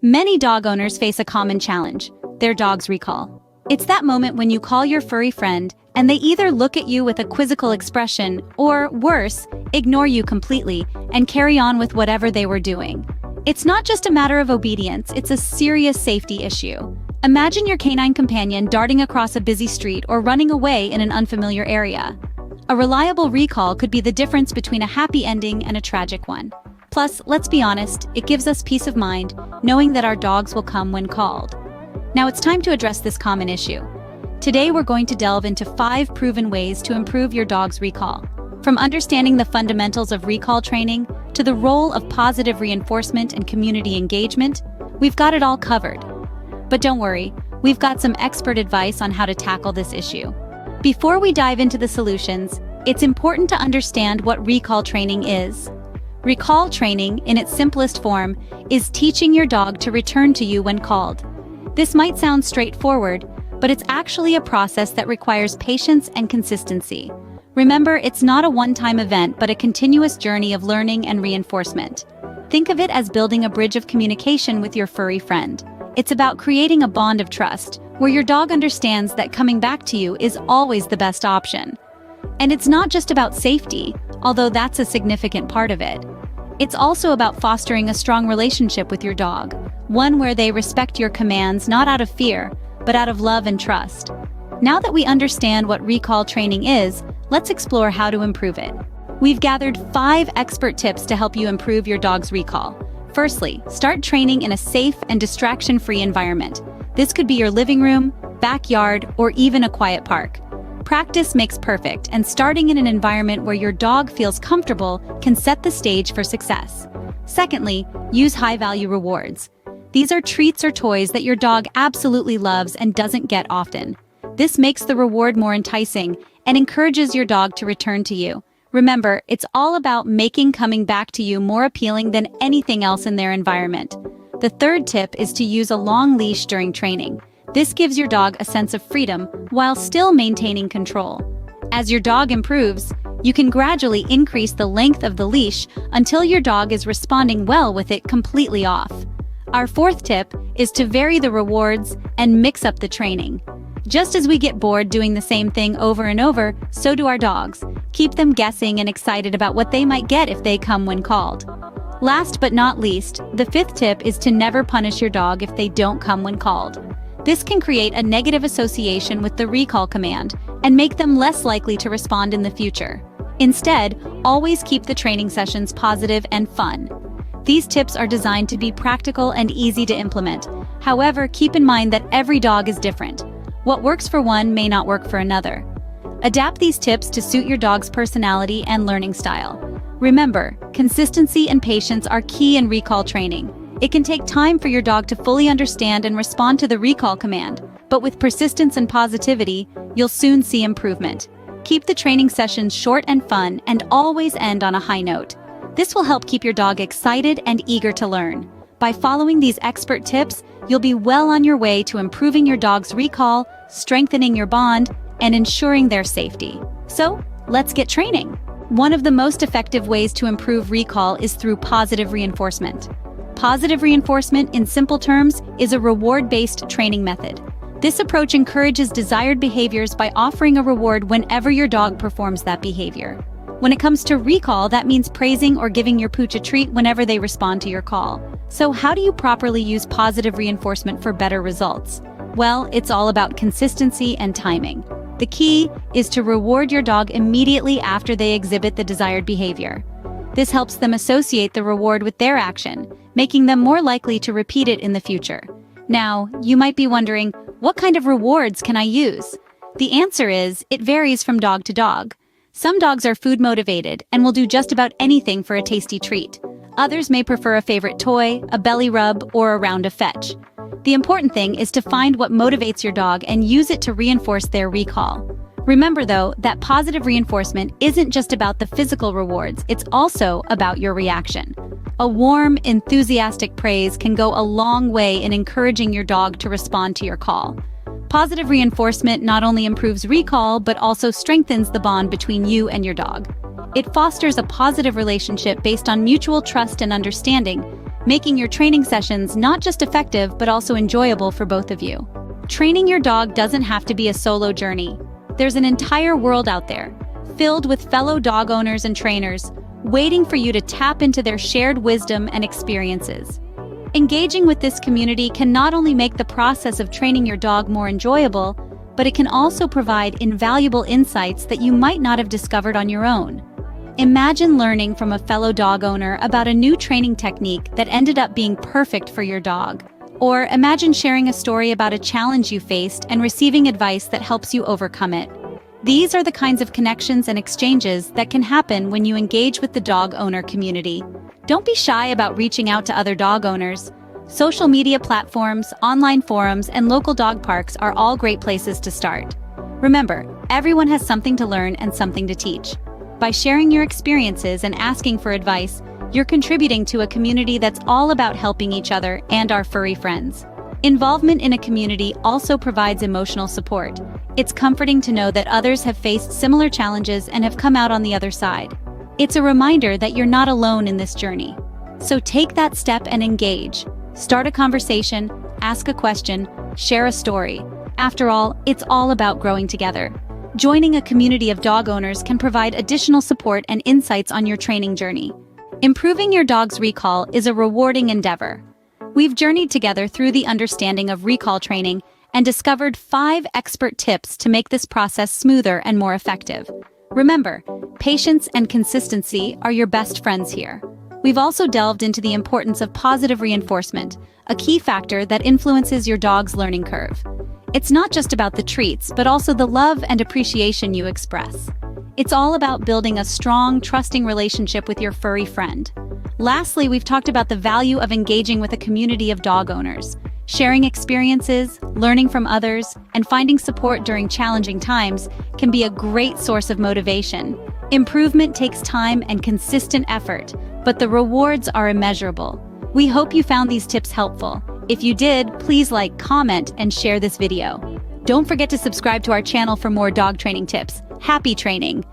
Many dog owners face a common challenge: their dog's recall. It's that moment when you call your furry friend and they either look at you with a quizzical expression or, worse, ignore you completely and carry on with whatever they were doing. It's not just a matter of obedience, it's a serious safety issue. Imagine your canine companion darting across a busy street or running away in an unfamiliar area. A reliable recall could be the difference between a happy ending and a tragic one. Plus, let's be honest, it gives us peace of mind knowing that our dogs will come when called. Now it's time to address this common issue. Today we're going to delve into 5 proven ways to improve your dog's recall. From understanding the fundamentals of recall training to the role of positive reinforcement and community engagement, we've got it all covered. But don't worry, we've got some expert advice on how to tackle this issue. Before we dive into the solutions, it's important to understand what recall training is. Recall training, in its simplest form, is teaching your dog to return to you when called. This might sound straightforward, but it's actually a process that requires patience and consistency. Remember, it's not a one-time event, but a continuous journey of learning and reinforcement. Think of it as building a bridge of communication with your furry friend. It's about creating a bond of trust, where your dog understands that coming back to you is always the best option. And it's not just about safety, although that's a significant part of it. It's also about fostering a strong relationship with your dog, one where they respect your commands not out of fear, but out of love and trust. Now that we understand what recall training is, let's explore how to improve it. We've gathered 5 expert tips to help you improve your dog's recall. Firstly, start training in a safe and distraction-free environment. This could be your living room, backyard, or even a quiet park. Practice makes perfect, and starting in an environment where your dog feels comfortable can set the stage for success. Secondly, use high-value rewards. These are treats or toys that your dog absolutely loves and doesn't get often. This makes the reward more enticing and encourages your dog to return to you. Remember, it's all about making coming back to you more appealing than anything else in their environment. The third tip is to use a long leash during training. This gives your dog a sense of freedom while still maintaining control. As your dog improves, you can gradually increase the length of the leash until your dog is responding well with it completely off. Our fourth tip is to vary the rewards and mix up the training. Just as we get bored doing the same thing over and over, so do our dogs. Keep them guessing and excited about what they might get if they come when called. Last but not least, the fifth tip is to never punish your dog if they don't come when called. This can create a negative association with the recall command and make them less likely to respond in the future. Instead, always keep the training sessions positive and fun. These tips are designed to be practical and easy to implement. However, keep in mind that every dog is different. What works for one may not work for another. Adapt these tips to suit your dog's personality and learning style. Remember, consistency and patience are key in recall training. It can take time for your dog to fully understand and respond to the recall command, but with persistence and positivity, you'll soon see improvement. Keep the training sessions short and fun, and always end on a high note. This will help keep your dog excited and eager to learn. By following these expert tips, you'll be well on your way to improving your dog's recall, strengthening your bond, and ensuring their safety. So, let's get training. One of the most effective ways to improve recall is through positive reinforcement. Positive reinforcement, in simple terms, is a reward-based training method. This approach encourages desired behaviors by offering a reward whenever your dog performs that behavior. When it comes to recall, that means praising or giving your pooch a treat whenever they respond to your call. So how do you properly use positive reinforcement for better results? Well, it's all about consistency and timing. The key is to reward your dog immediately after they exhibit the desired behavior. This helps them associate the reward with their action, making them more likely to repeat it in the future. Now, you might be wondering, what kind of rewards can I use? The answer is, it varies from dog to dog. Some dogs are food motivated and will do just about anything for a tasty treat. Others may prefer a favorite toy, a belly rub, or a round of fetch. The important thing is to find what motivates your dog and use it to reinforce their recall. Remember, though, that positive reinforcement isn't just about the physical rewards, it's also about your reaction. A warm, enthusiastic praise can go a long way in encouraging your dog to respond to your call. Positive reinforcement not only improves recall, but also strengthens the bond between you and your dog. It fosters a positive relationship based on mutual trust and understanding, making your training sessions not just effective but also enjoyable for both of you. Training your dog doesn't have to be a solo journey. There's an entire world out there, filled with fellow dog owners and trainers, waiting for you to tap into their shared wisdom and experiences. Engaging with this community can not only make the process of training your dog more enjoyable, but it can also provide invaluable insights that you might not have discovered on your own. Imagine learning from a fellow dog owner about a new training technique that ended up being perfect for your dog. Or imagine sharing a story about a challenge you faced and receiving advice that helps you overcome it. These are the kinds of connections and exchanges that can happen when you engage with the dog owner community. Don't be shy about reaching out to other dog owners. Social media platforms, online forums, and local dog parks are all great places to start. Remember, everyone has something to learn and something to teach. By sharing your experiences and asking for advice, you're contributing to a community that's all about helping each other and our furry friends. Involvement in a community also provides emotional support. It's comforting to know that others have faced similar challenges and have come out on the other side. It's a reminder that you're not alone in this journey. So take that step and engage. Start a conversation, ask a question, share a story. After all, it's all about growing together. Joining a community of dog owners can provide additional support and insights on your training journey. Improving your dog's recall is a rewarding endeavor. We've journeyed together through the understanding of recall training and discovered 5 expert tips to make this process smoother and more effective. Remember, patience and consistency are your best friends here. We've also delved into the importance of positive reinforcement, a key factor that influences your dog's learning curve. It's not just about the treats, but also the love and appreciation you express. It's all about building a strong, trusting relationship with your furry friend. Lastly, we've talked about the value of engaging with a community of dog owners. Sharing experiences, learning from others, and finding support during challenging times can be a great source of motivation. Improvement takes time and consistent effort, but the rewards are immeasurable. We hope you found these tips helpful. If you did, please like, comment, and share this video. Don't forget to subscribe to our channel for more dog training tips. Happy training!